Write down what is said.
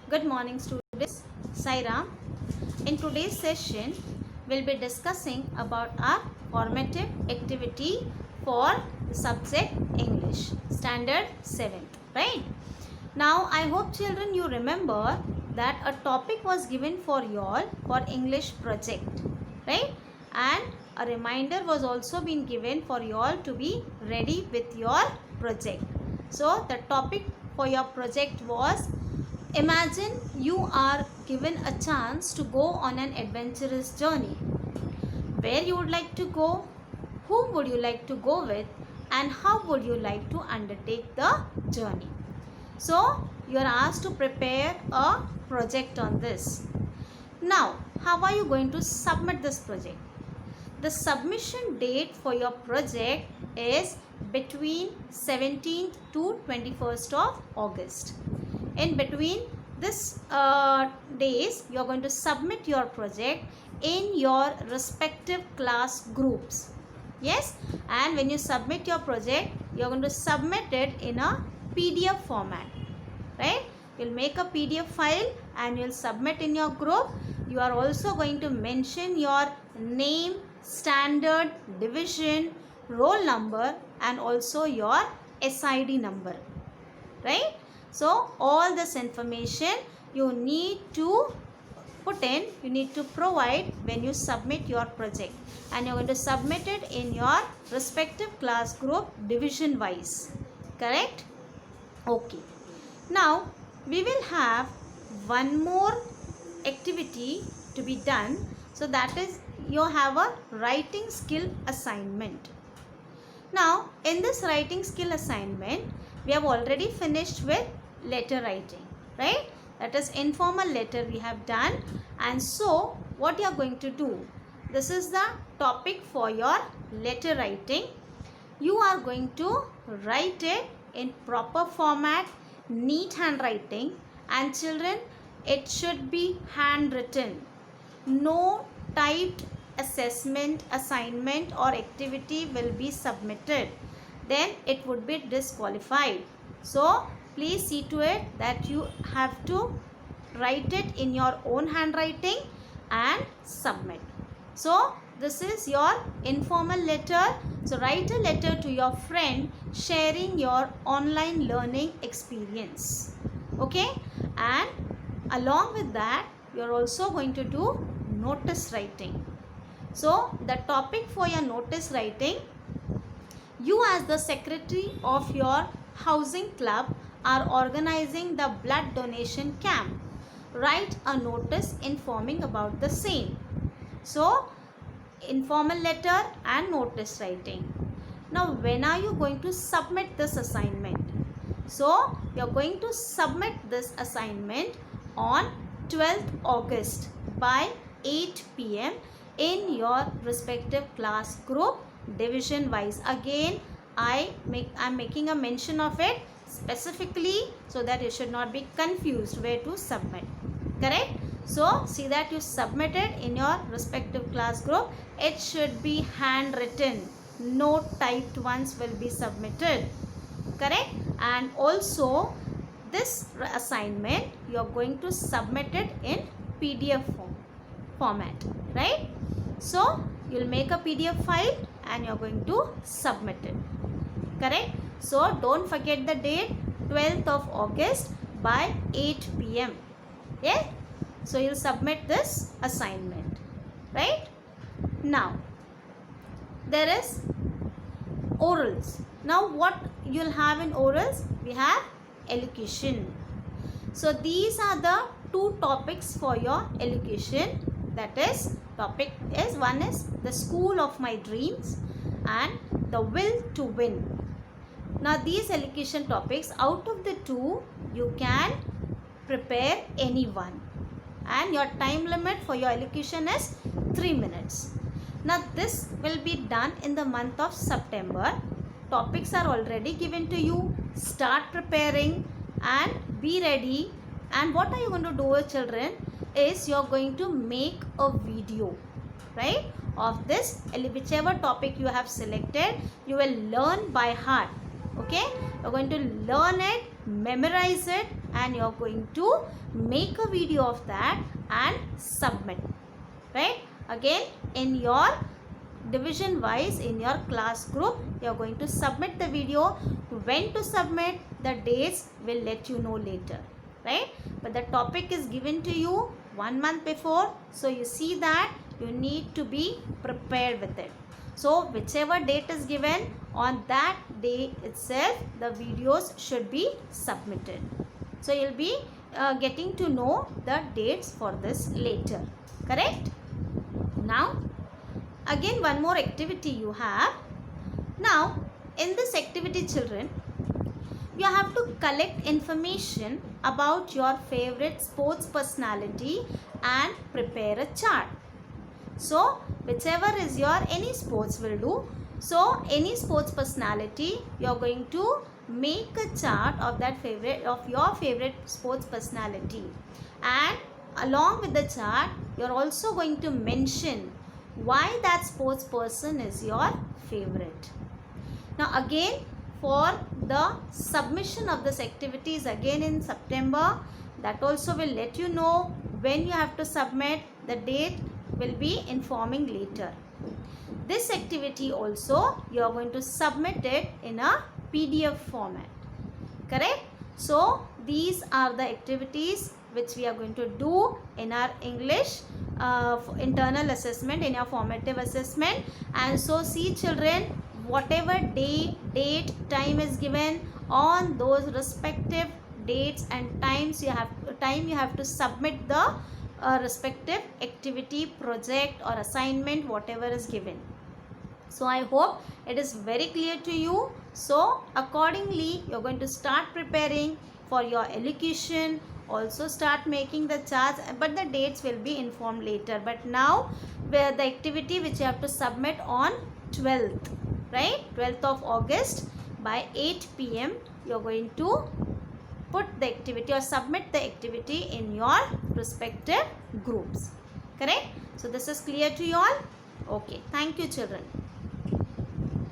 Good morning students, Sairam. In today's session, we'll be discussing about our formative activity for the subject English, Standard 7th, right? Now, I hope children you remember that a topic was given for you all for English project, right? And a reminder was also been given for you all to be ready with your project. So, the topic for your project was, imagine you are given a chance to go on an adventurous journey. Where you would like to go, whom would you like to go with, and how would you like to undertake the journey. So, you are asked to prepare a project on this. Now, how are you going to submit this project? The submission date for your project is between 17th to 21st of August. In between this days, you are going to submit your project in your respective class groups. Yes, and when you submit your project, you are going to submit it in a PDF format, right? You'll make a PDF file and you'll submit in your group. You are also going to mention your name, standard, division, roll number, and also your SID number, right? So all this information you need to put in, you need to provide when you submit your project, and you're going to submit it in your respective class group division wise, correct? Okay. Now we will have one more activity to be done. So that is, you have a writing skill assignment. Now in this writing skill assignment, we have already finished with letter writing, right? That is informal letter we have done. And so what you are going to do, this is the topic for your letter writing. You are going to write it in proper format, neat handwriting, and children, it should be handwritten. No typed assessment, assignment or activity will be submitted, then it would be disqualified. So please see to it that you have to write it in your own handwriting and submit. So this is your informal letter. So write a letter to your friend sharing your online learning experience, okay? And along with that, you are also going to do notice writing. So the topic for your notice writing, you as the secretary of your housing club are organizing the blood donation camp. Write a notice informing about the same. So informal letter and notice writing. Now when are you going to submit this assignment? So you are going to submit this assignment on 12th August by 8 p.m. in your respective class group division wise. Again, I'm making a mention of it specifically so that you should not be confused where to submit, correct? So see that you submit it in your respective class group. It should be handwritten, no typed ones will be submitted, correct? And also this assignment you are going to submit it in PDF format, right? So you'll make a PDF file and you're going to submit it, correct? So don't forget the date, 12th of August by 8 p.m. Yeah? So you'll submit this assignment, right? Now there is orals. Now what you'll have in orals? We have elocution. So these are the two topics for your elocution. That is, topic is, one is the school of my dreams and the will to win. Now these elocution topics, out of the two you can prepare any one, and your time limit for your elocution is 3 minutes. Now this will be done in the month of September. Topics are already given to you. Start preparing and be ready. And what are you going to do, children, is you are going to make a video, right, of this, whichever topic you have selected. You will learn by heart, okay? You are going to learn it, memorize it, and you're going to make a video of that and submit, right? Again, in your division wise, in your class group, you're going to submit the video. When to submit, the dates will let you know later, right? But the topic is given to you 1 month before, so you see that you need to be prepared with it. So whichever date is given, on that day itself the videos should be submitted. So you'll be getting to know the dates for this later, correct? Now again, one more activity you have. Now in this activity, children, you have to collect information about your favorite sports personality and prepare a chart. So whichever is your, any sports will do. So any sports personality, you are going to make a chart of that favorite, of your favorite sports personality, and along with the chart you are also going to mention why that sports person is your favorite. Now again, for the submission of this activity is again in September. That also will let you know when you have to submit. The date will be informing later. This activity also you are going to submit it in a PDF format, correct? So these are the activities which we are going to do in our English internal assessment, in our formative assessment. And so see children, whatever day, date, time is given, on those respective dates and times you have to submit the respective activity, project or assignment, whatever is given. So I hope it is very clear to you. So accordingly you are going to start preparing for your elocution, also start making the charts, but the dates will be informed later. But now where the activity which you have to submit on 12th, right, 12th of August by 8 p.m. you are going to put the activity or submit the activity in your respective groups, correct? So this is clear to you all. Okay, thank you children.